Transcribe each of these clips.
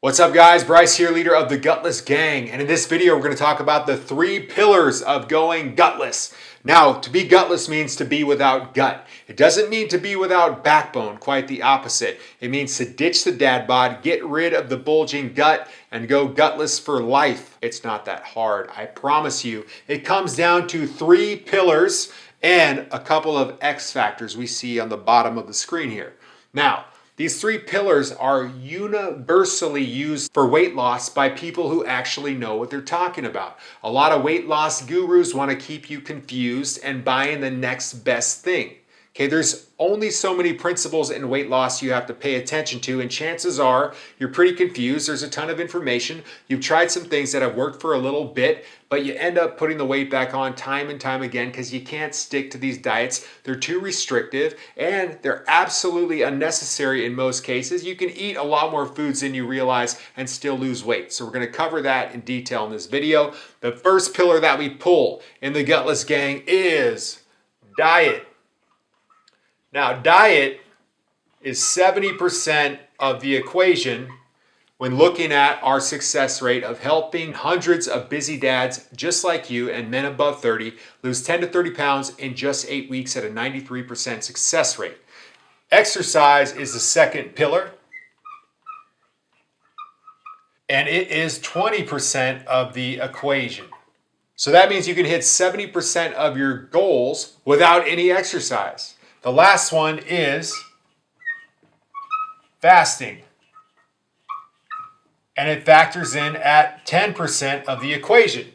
What's up guys, Bryce here, leader of the Gutless Gang, and in this video we're going to talk about the 3 pillars of going gutless. Now, to be gutless means to be without gut. It doesn't mean to be without backbone, quite the opposite. It means to ditch the dad bod, get rid of the bulging gut, and go gutless for life. It's not that hard, I promise you. It comes down to 3 pillars and a couple of X factors we see on the bottom of the screen here. Now, these 3 pillars are universally used for weight loss by people who actually know what they're talking about. A lot of weight loss gurus want to keep you confused and buying the next best thing. Okay, there's only so many principles in weight loss you have to pay attention to, and chances are you're pretty confused. There's a ton of information. You've tried some things that have worked for a little bit, but you end up putting the weight back on time and time again because you can't stick to these diets. They're too restrictive and they're absolutely unnecessary in most cases. You can eat a lot more foods than you realize and still lose weight. So we're going to cover that in detail in this video. The first pillar that we pull in the Gutless Gang is diet. Now, diet is 70% of the equation when looking at our success rate of helping hundreds of busy dads just like you and men above 30 lose 10 to 30 pounds in just 8 weeks at a 93% success rate. Exercise is the second pillar, and it is 20% of the equation. So that means you can hit 70% of your goals without any exercise. The last one is fasting, and it factors in at 10% of the equation.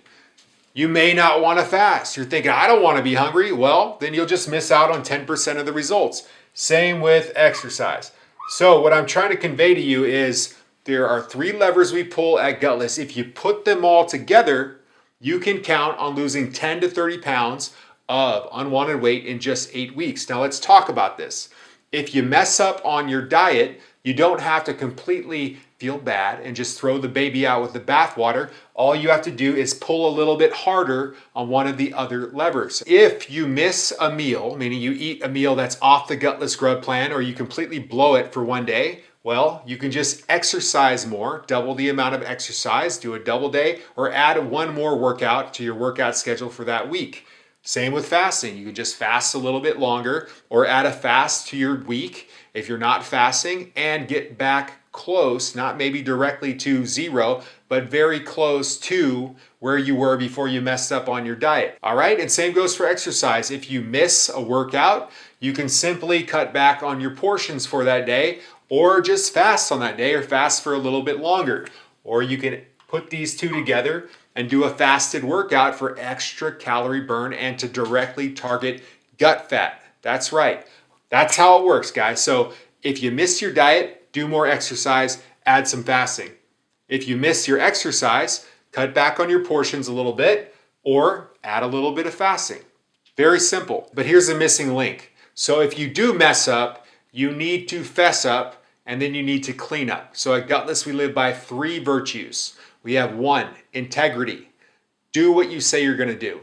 You may not want to fast. You're thinking, I don't want to be hungry. Well, then you'll just miss out on 10% of the results. Same with exercise. So what I'm trying to convey to you is there are 3 levers we pull at Gutless. If you put them all together, you can count on losing 10 to 30 pounds of unwanted weight in just 8 weeks. Now let's talk about this. If you mess up on your diet, you don't have to completely feel bad and just throw the baby out with the bathwater. All you have to do is pull a little bit harder on one of the other levers. If you miss a meal, meaning you eat a meal that's off the Gutless Grub plan, or you completely blow it for one day, well, you can just exercise more, double the amount of exercise, do a double day, or add 1 more workout to your workout schedule for that week. Same with fasting. You can just fast a little bit longer or add a fast to your week if you're not fasting and get back close, not maybe directly to 0, but very close to where you were before you messed up on your diet. All right, and same goes for exercise. If you miss a workout, you can simply cut back on your portions for that day, or just fast on that day, or fast for a little bit longer. Or you can put these 2 together and do a fasted workout for extra calorie burn and to directly target gut fat. That's right. That's how it works, guys. So if you miss your diet, do more exercise, add some fasting. If you miss your exercise, cut back on your portions a little bit or add a little bit of fasting. Very simple, but here's the missing link. So if you do mess up, you need to fess up and then you need to clean up. So at Gutless, we live by 3 virtues. We have 1, integrity. Do what you say you're going to do.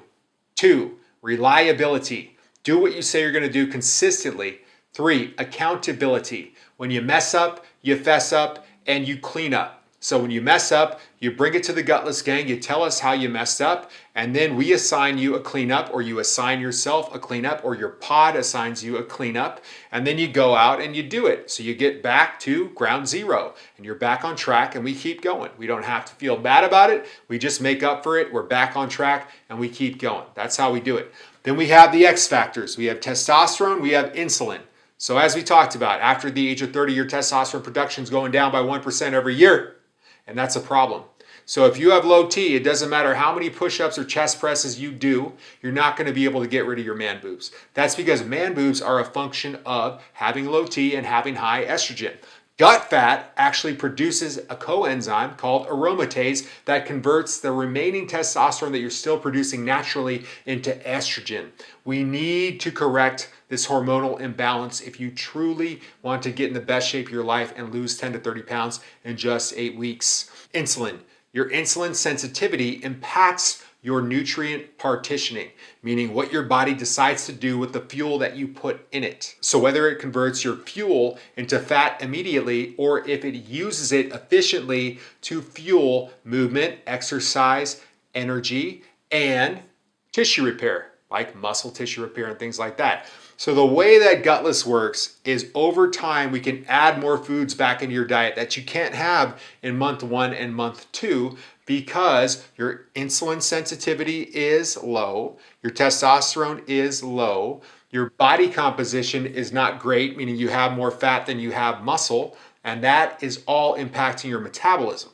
2, reliability. Do what you say you're going to do consistently. 3, accountability. When you mess up, you fess up, and you clean up. So when you mess up, you bring it to the Gutless Gang, you tell us how you messed up, and then we assign you a cleanup, or you assign yourself a cleanup, or your pod assigns you a cleanup, and then you go out and you do it. So you get back to ground zero, and you're back on track, and we keep going. We don't have to feel bad about it. We just make up for it. We're back on track, and we keep going. That's how we do it. Then we have the X factors. We have testosterone, we have insulin. So as we talked about, after the age of 30, your testosterone production is going down by 1% every year. And that's a problem. So if you have low T, it doesn't matter how many push-ups or chest presses you do, you're not going to be able to get rid of your man boobs. That's because man boobs are a function of having low T and having high estrogen. Gut fat actually produces a coenzyme called aromatase that converts the remaining testosterone that you're still producing naturally into estrogen. We need to correct this hormonal imbalance if you truly want to get in the best shape of your life and lose 10 to 30 pounds in just 8 weeks. Insulin. Your insulin sensitivity impacts your nutrient partitioning, meaning what your body decides to do with the fuel that you put in it. So whether it converts your fuel into fat immediately or if it uses it efficiently to fuel movement, exercise, energy, and tissue repair, like muscle tissue repair and things like that. So the way that Gutless works is over time we can add more foods back into your diet that you can't have in month 1 and month 2 because your insulin sensitivity is low, your testosterone is low, your body composition is not great, meaning you have more fat than you have muscle, and that is all impacting your metabolism.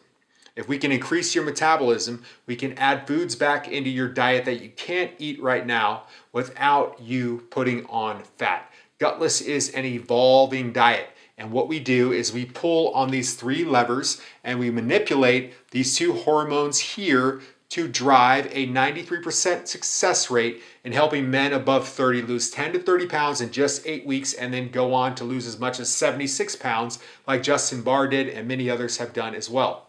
If we can increase your metabolism, we can add foods back into your diet that you can't eat right now without you putting on fat. Gutless is an evolving diet. And what we do is we pull on these 3 levers and we manipulate these 2 hormones here to drive a 93% success rate in helping men above 30 lose 10 to 30 pounds in just 8 weeks and then go on to lose as much as 76 pounds like Justin Barr did and many others have done as well.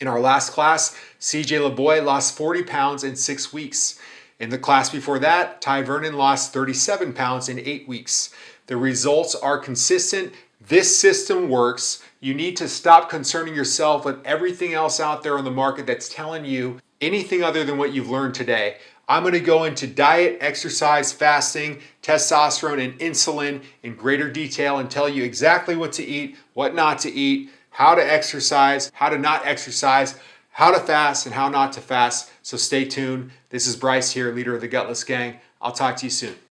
In our last class, CJ LeBoy lost 40 pounds in 6 weeks. In the class before that, Ty Vernon lost 37 pounds in 8 weeks. The results are consistent. This system works. You need to stop concerning yourself with everything else out there on the market that's telling you anything other than what you've learned today. I'm going to go into diet, exercise, fasting, testosterone, and insulin in greater detail and tell you exactly what to eat, what not to eat, how to exercise, how to not exercise, how to fast, and how not to fast. So stay tuned. This is Bryce here, leader of the Gutless Gang. I'll talk to you soon.